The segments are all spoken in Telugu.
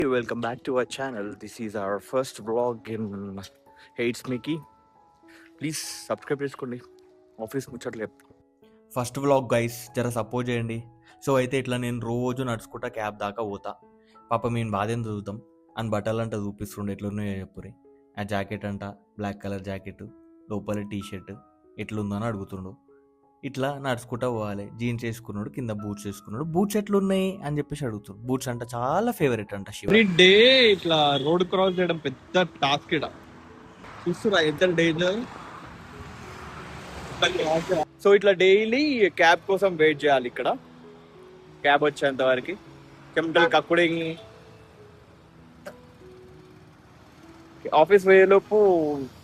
Welcome back to our channel. This is our first vlog in Hates Mickey. Please subscribe చేసుకోండి ఆఫీస్ ముచ్చట్లు చెప్తాం. ఫస్ట్ వ్లాగ్ గైస్ జర సపోర్ట్ చేయండి. సో అయితే ఇట్లా నేను రోజు నడుచుకుంటా క్యాబ్ దాకా పోతా. పాప మేము బాధేం చదువుతాం అని బట్టలు అంట చూపిస్తుండే ఎట్లున్నాయో చెప్పురి. ఆ జాకెట్ అంట బ్లాక్ కలర్ జాకెట్, లోపల టీ షర్ట్ ఎట్లుందో అని అడుగుతుండు. ఇట్లా నడుచుకుంటా పోవాలి. జీన్స్ వేసుకున్నాడు, కింద బూట్స్ వేసుకున్నాడు. బూట్స్ ఎట్లున్నాయి అని చెప్పేసి అడుగుతాడు. బూట్స్ అంట చాలా ఫేవరెట్ అంట శివ. ఎవ్రీ డే ఇట్లా రోడ్ క్రాస్ చేయడం పెద్ద టాస్క్ ఇడ. చూస్తురా ఎంత డేంజర్. సో ఇట్లా డైలీ క్యాబ్ కోసం వెయిట్ చేయాలి ఇక్కడ. క్యాబ్ వచ్చేంత వరకు కెమికల్ కక్కుడే ఆఫీస్ పోయేలోపు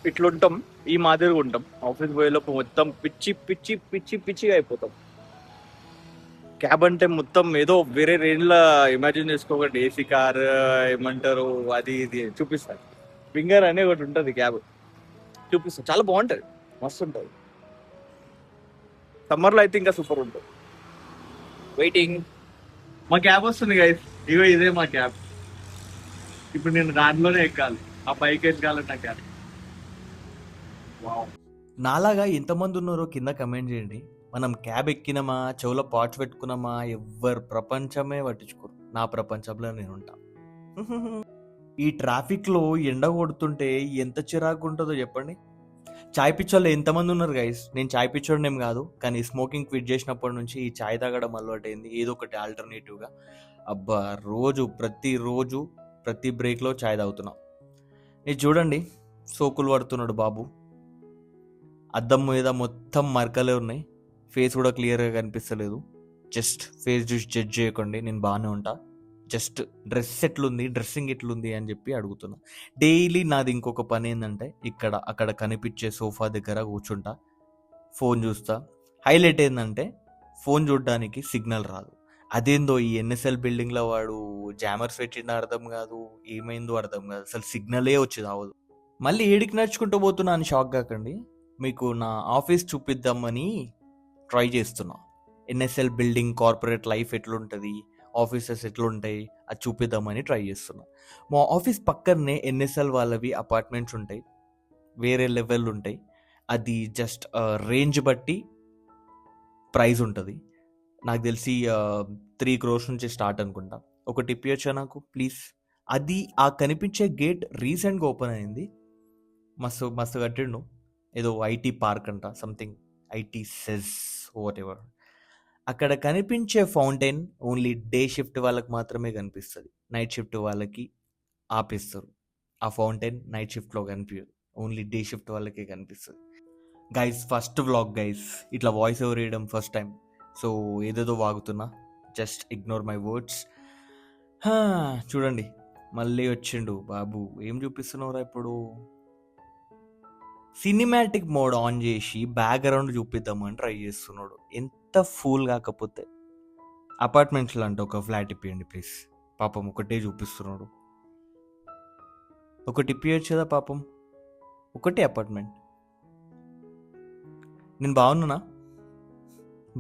ఇట్లుంటాం, ఈ మాదిరిగా ఉంటాం. ఆఫీస్ పోయేలోపు మొత్తం పిచ్చి పిచ్చి పిచ్చి పిచ్చిగా అయిపోతాం. క్యాబ్ అంటే మొత్తం ఏదో వేరే రేంజ్లో ఇమాజిన్ చేసుకోకండి. ఏసీ కార్ ఏమంటారు అది ఇది చూపిస్తారు. ఫింగర్ అనే ఒకటి ఉంటుంది, క్యాబ్ చూపిస్తారు. చాలా బాగుంటుంది, మస్తు ఉంటుంది. సమ్మర్లో అయితే ఇంకా సూపర్ ఉంటుంది. వెయిటింగ్, మా క్యాబ్ వస్తుంది గైస్. ఇగో ఇదే మా క్యాబ్. ఇప్పుడు నేను దాంట్లోనే ఎక్కాలి. ఆ బైక్ ఎక్కాలి నా క్యాబ్. వావ్. నాలాగా ఎంతమంది ఉన్నారో కింద కమెంట్ చేయండి. మనం క్యాబ్ ఎక్కినామా, చెవులో పాట్స్ పెట్టుకున్నామా, ఎవ్వరు ప్రపంచమే పట్టించుకోరు. నా ప్రపంచంలో నేను ఉంటా. ఈ ట్రాఫిక్లో ఎండ కొడుతుంటే ఎంత చిరాకు ఉంటుందో చెప్పండి. చాయ్ పిచ్చోళ్ళు ఎంతమంది ఉన్నారు గైస్. నేను చాయ్ పిచ్చోడనేం కాదు, కానీ స్మోకింగ్ క్విట్ చేసినప్పటి నుంచి ఈ చాయ్ తాగడం అలవాటైంది. ఏదో ఒకటి ఆల్టర్నేటివ్గా. అబ్బా ప్రతిరోజు ప్రతి బ్రేక్లో చాయ్ తాగుతున్నా. ఇది చూడండి, సోకులు పడుతున్నాడు బాబు. అద్దం మీద మొత్తం మరకలే ఉన్నాయి. ఫేస్ కూడా క్లియర్గా కనిపిస్తలేదు. జస్ట్ ఫేస్ చూసి జడ్జ్ చేయకండి, నేను బాగానే ఉంటా. జస్ట్ డ్రెస్సింగ్ ఎట్లుంది అని చెప్పి అడుగుతున్నా. డైలీ నాది ఇంకొక పని ఏంటంటే అక్కడ కనిపించే సోఫా దగ్గర కూర్చుంటా, ఫోన్ చూస్తా. హైలైట్ ఏంటంటే ఫోన్ చూడడానికి సిగ్నల్ రాదు. అదేందో ఈ ఎన్ఎస్ఎల్ బిల్డింగ్లో వాడు జామర్స్ పెట్టిన అర్థం కాదు, ఏమైందో అర్థం కాదు. అసలు సిగ్నలే వచ్చి రావదు. మళ్ళీ ఏడికి నడుచుకుంటూ పోతున్నా అని షాక్ కాకండి. మీకు నా ఆఫీస్ చూపిద్దామని ట్రై చేస్తున్నా. ఎన్ఎస్ఎల్ బిల్డింగ్ కార్పొరేట్ లైఫ్ ఎట్లుంటుంది, ఆఫీసెస్ ఎట్లుంటాయి అది చూపిద్దామని ట్రై చేస్తున్నా. మా ఆఫీస్ పక్కనే ఎన్ఎస్ఎల్ వాళ్ళవి అపార్ట్మెంట్స్ ఉంటాయి, వేరే లెవెల్ ఉంటాయి. అది జస్ట్ రేంజ్ బట్టి ప్రైస్ ఉంటుంది. నాకు తెలిసి 3 crores నుంచి స్టార్ట్ అనుకుంటా. ఒకటి ఇప్పించా నాకు ప్లీజ్. అది ఆ కనిపించే గేట్ రీసెంట్గా ఓపెన్ అయింది. మస్తు మస్తు కట్టిండు. ఏదో ఐటీ పార్క్ అంట, something IT SEZ whatever. అక్కడ కనిపించే ఫౌంటైన్ ఓన్లీ డే షిఫ్ట్ వాళ్ళకి మాత్రమే కనిపిస్తుంది. నైట్ షిఫ్ట్ వాళ్ళకి ఆపేస్తారు. ఆ ఫౌంటైన్ నైట్ షిఫ్ట్లో కనిపించదు, ఓన్లీ డే షిఫ్ట్ వాళ్ళకే కనిపిస్తుంది. గైస్ ఫస్ట్ వ్లాగ్ గైస్, ఇట్లా వాయిస్ ఓవర్ వేయడం ఫస్ట్ టైం. సో ఏదేదో వాగుతున్నా, జస్ట్ ఇగ్నోర్ మై వర్డ్స్. చూడండి మళ్ళీ వచ్చిండు బాబు. ఏం చూపిస్తున్నావురా ఇప్పుడు? సినిమాటిక్ మోడ్ ఆన్ చేసి బ్యాక్గ్రౌండ్ చూపిద్దామని ట్రై చేస్తున్నాడు. ఎంత ఫూల్ కాకపోతే. అపార్ట్మెంట్స్లో అంటే ఒక ఫ్లాట్ ఇప్పియండి ప్లీజ్. పాపం ఒకటే చూపిస్తున్నాడు. ఒకటి ఇప్పియచ్చు కదా పాపం. ఒకటే అపార్ట్మెంట్. నేను బాగున్నానా?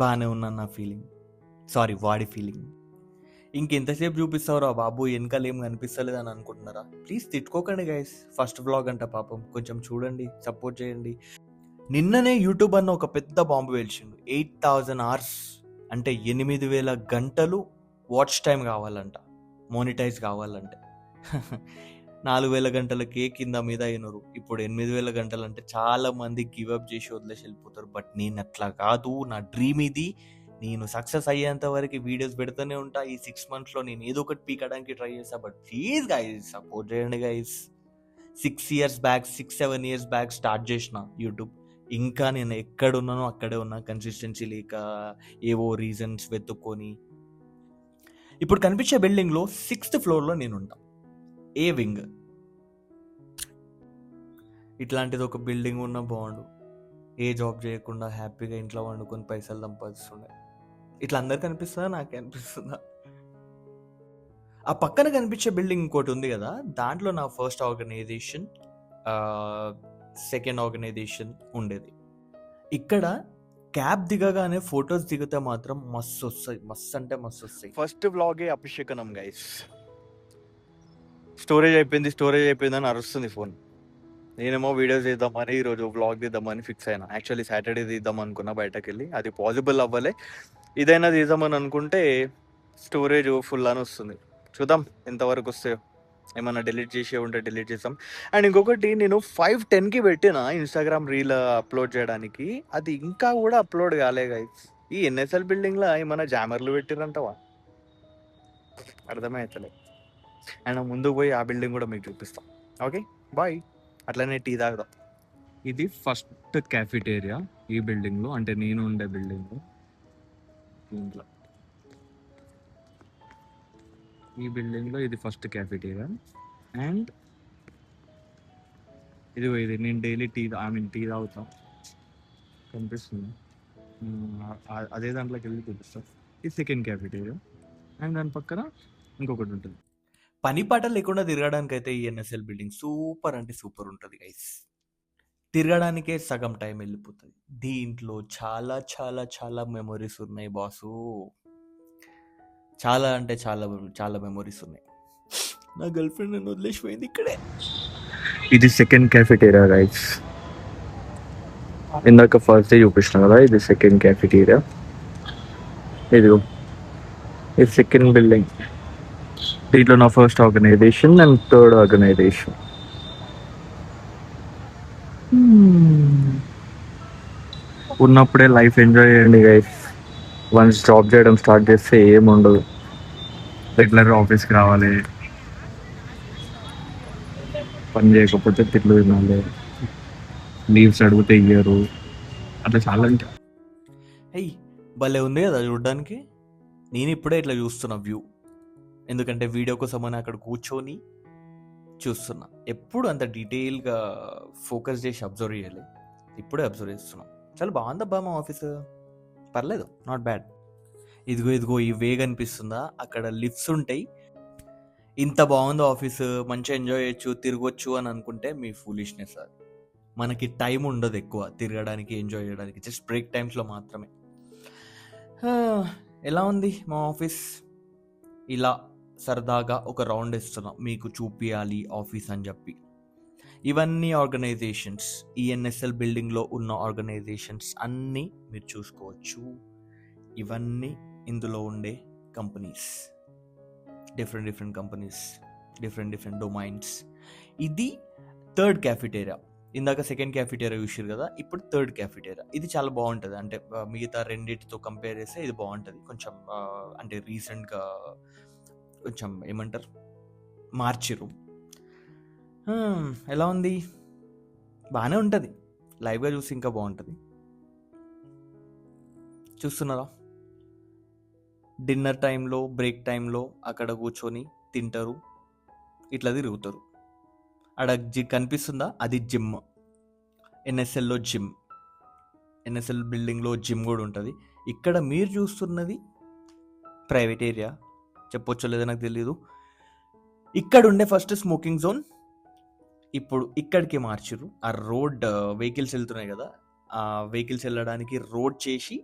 బాగానే ఉన్నాను. నా ఫీలింగ్, సారీ వాడి ఫీలింగ్. ఇంకెంతసేపు చూపిస్తావురా బాబు, వెనకాల ఏం కనిపిస్తలేదు అని అనుకుంటున్నారా? ప్లీజ్ తిట్టుకోకండి గైస్. ఫస్ట్ వ్లాగ్ అంట పాపం, కొంచెం చూడండి, సపోర్ట్ చేయండి. నిన్ననే యూట్యూబ్ అన్న ఒక పెద్ద బాంబు పేల్చిండు. 8,000 hours అంటే 8,000 గంటలు వాచ్ టైం కావాలంట, మోనిటైజ్ కావాలంటే. 4,000 గంటలకే కింద మీద అయినారు. ఇప్పుడు 8,000 గంటలు అంటే చాలా మంది గివప్ చేసి వదిలేసి వెళ్ళిపోతారు. బట్ నేను అట్లా కాదు, నా డ్రీమ్ ఇది. నేను సక్సెస్ అయ్యేంత వరకు వీడియోస్ పెడుతూనే ఉంటా. ఈ 6 monthsలో నేను ఏదో ఒకటి పీకడానికి ట్రై చేస్తా. బట్ ప్లీజ్ గైస్ సపోర్ట్ చేయండి గైస్. 6-7 years బ్యాక్ స్టార్ట్ చేసిన యూట్యూబ్. ఇంకా నేను ఎక్కడున్నానో అక్కడే ఉన్నా, కన్సిస్టెన్సీ లేక ఏవో రీజన్స్ వెతుక్కొని. ఇప్పుడు కనిపించే బిల్డింగ్లో 6th floorలో నేను ఉంటా, ఏ వింగ్. ఇట్లాంటిది ఒక బిల్డింగ్ ఉన్న బాగుండు. ఏ జాబ్ చేయకుండా హ్యాపీగా ఇంట్లో వండుకొని పైసలు సంపాదిస్తుండే. ఇట్లా అందరికి అనిపిస్తుందా, నాకే అనిపిస్తుందా? ఆ పక్కన కనిపించే బిల్డింగ్ ఇంకోటి ఉంది కదా, దాంట్లో నా ఫస్ట్ ఆర్గనైజేషన్, సెకండ్ ఆర్గనైజేషన్ ఉండేది. ఇక్కడ క్యాబ్ దిగగానే ఫొటోస్ దిగితే మాత్రం మస్తు వస్తాయి, మస్తు అంటే మస్తు వస్తాయి. ఫస్ట్ వ్లాగే అభిషేకనం గైస్. స్టోరేజ్ అయిపోయింది అని అరుస్తుంది ఫోన్. నేనేమో వీడియోస్ తీద్దామని ఈరోజు వ్లాగ్ తీద్దామని ఫిక్స్ అయినా. యాక్చువల్లీ సాటర్డే తీద్దాం అనుకున్నా బయటకు వెళ్ళి, అది పాసిబుల్ అవ్వలే. ఇదైనా తీద్దామని అనుకుంటే స్టోరేజ్ ఫుల్ అని వస్తుంది. చూద్దాం ఎంతవరకు వస్తాయో. ఏమన్నా డిలీట్ చేసే ఉంటే డిలీట్ చేస్తాం. అండ్ ఇంకొకటి, నేను 5:10కి పెట్టిన ఇన్స్టాగ్రామ్ రీల్ అప్లోడ్ చేయడానికి, అది ఇంకా కూడా అప్లోడ్ కాలే గైస్. ఈ ఎన్ఎస్ఎల్ బిల్డింగ్లో ఏమన్నా జామర్లు పెట్టిరంటవా అర్థమే అవుతలే. అండ్ ముందుకు పోయి ఆ బిల్డింగ్ కూడా మీకు చూపిస్తాం. Okay bye. అట్లనే టీ తాగుదాం. ఇది ఫస్ట్ క్యాఫిటేరియా ఈ బిల్డింగ్లో, అంటే నేను ఉండే బిల్డింగ్లో. దీంట్లో ఈ బిల్డింగ్లో ఇది ఫస్ట్ క్యాఫిటేరియా. అండ్ ఇది నేను డైలీ టీ తాగుతా, కనిపిస్తుంది. అదే దాంట్లోకి వెళ్ళి చూపిస్తా. ఇది సెకండ్ క్యాఫిటేరియా. అండ్ దాని పక్కన ఇంకొకటి ఉంటుంది. పని పాట లేకుండా తిరగడానికి అయితే ఈ ఎన్ఎస్ఎల్ బిల్డింగ్ సూపర్ అంటే సూపర్ ఉంటుంది గైస్. తిరగడానికే సగం టైం వెళ్ళిపోతుంది. దీంట్లో చాలా చాలా చాలా మెమొరీస్ ఉన్నాయి బాసు. చాలా అంటే చాలా చాలా మెమొరీస్ ఉన్నాయి. నా గర్ల్ ఫ్రెండ్ నన్ను వదిలేసిపోయింది ఇక్కడే. ఇది సెకండ్ క్యాఫిటేరియా గైస్. ఇందాక ఫస్ట్ డే చూపించిన కదా, ఇది సెకండ్ క్యాఫిటేరియా. ఇది సెకండ్ బిల్డింగ్. దీంట్లో నా first organization and third organization. ఉన్నప్పుడే లైఫ్ ఎంజాయ్ చేయండి గైస్. వన్స్ జాబ్ చేయడం స్టార్ట్ చేస్తే ఏముండదు. రెగ్యులర్ ఆఫీస్కి రావాలి, పని చేయకపోతే తిట్లు తినాలి, లీవ్స్ అడిగితే ఇయ్యరు, అట్లా చాలా ఉంటాయి. అయ్యి భలే ఉంది కదా చూడడానికి. నేను ఇప్పుడే ఇట్లా చూస్తున్నా వ్యూ, ఎందుకంటే వీడియో కోసం అని అక్కడ కూర్చొని చూస్తున్నా. ఎప్పుడు అంత డీటెయిల్గా ఫోకస్ చేసి అబ్జర్వ్ చేయాలి, ఇప్పుడే అబ్జర్వ్ చేస్తున్నాం. చాలా బాగుందబ్బా మా ఆఫీస్, పర్లేదు, నాట్ బ్యాడ్. ఇదిగో ఈ వే కనిపిస్తుందా, అక్కడ లిఫ్ట్స్ ఉంటాయి. ఇంత బాగుంది ఆఫీస్, మంచిగా ఎంజాయ్ చేయొచ్చు, తిరగొచ్చు అని అనుకుంటే మీ ఫూలిష్నెస్ అది. మనకి టైం ఉండదు ఎక్కువ తిరగడానికి, ఎంజాయ్ చేయడానికి, జస్ట్ బ్రేక్ టైమ్స్లో మాత్రమే. ఎలా ఉంది మా ఆఫీస్? ఇలా సరదాగా ఒక రౌండ్ ఇస్తున్నాం మీకు చూపియాలి ఆఫీస్ అని చెప్పి. ఇవన్నీ ఆర్గనైజేషన్స్, ఈఎన్ఎస్ఎల్ బిల్డింగ్లో ఉన్న ఆర్గనైజేషన్స్ అన్నీ మీరు చూసుకోవచ్చు. ఇవన్నీ ఇందులో ఉండే companies, different companies, different domains. ఇది థర్డ్ క్యాఫిటేరియా. ఇందాక సెకండ్ క్యాఫిటేరియా చూసారు కదా, ఇప్పుడు థర్డ్ క్యాఫిటేరియా. ఇది చాలా బాగుంటుంది, అంటే మిగతా రెండింటితో కంపేర్ చేస్తే ఇది బాగుంటుంది కొంచెం. అంటే రీసెంట్గా కొంచెం ఏమంటారు మార్చిరు. ఎలా ఉంది? బాగానే ఉంటుంది, లైవ్గా చూసి ఇంకా బాగుంటుంది. చూస్తున్నారా, డిన్నర్ టైంలో, బ్రేక్ టైంలో అక్కడ కూర్చొని తింటారు, ఇట్లా తిరుగుతారు. అక్కడ కనిపిస్తుందా, అది జిమ్. ఎన్ఎస్ఎల్లో జిమ్, ఎన్ఎస్ఎల్ బిల్డింగ్లో జిమ్ కూడా ఉంటుంది. ఇక్కడ మీరు చూస్తున్నది ప్రైవేట్ ఏరియా, చెప్పొచ్చో లేదో నాకు తెలీదు. ఇక్కడ ఉండే ఫస్ట్ స్మోకింగ్ జోన్, ఇప్పుడు ఇక్కడికి మార్చిరు. ఆ రోడ్ వెహికల్స్ వెళ్తున్నాయి కదా, ఆ వెహికల్స్ వెళ్ళడానికి రోడ్ చేసి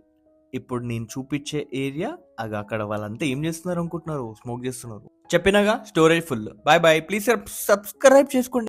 ఇప్పుడు నేను చూపించే ఏరియా అది. అక్కడ వాళ్ళంతా ఏం చేస్తున్నారు అనుకుంటున్నారు? స్మోక్ చేస్తున్నారు. చెప్పినాగా, storage full. Bye bye. Please subscribe చేసుకోండి.